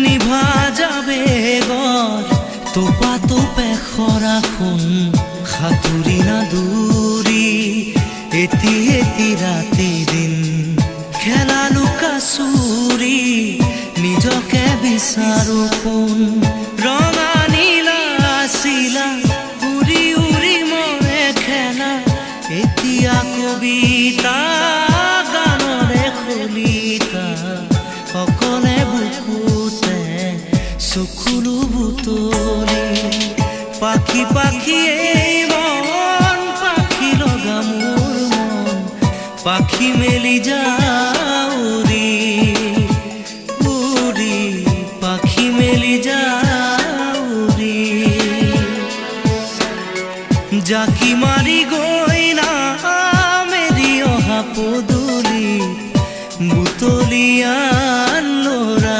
নিভা যাবে গড় তোপা তোপে খৰাখন সাঁতুৰি নাদুৰি এটি এটি ৰাতি দিন খেলা লুকা চুৰি নিজকে বিচাৰো কোন ৰঙা নীলা চিলা উৰি উৰি মৰে খেলা এতিয়া কবিতা গানৰে খলিতা অকলে বুকুতে চকুলো বুটলি পাখি পাখি এই মন পাখি লগা মোৰ মন পাখি মেলি যাউৰি উৰি পাখি মেলি যা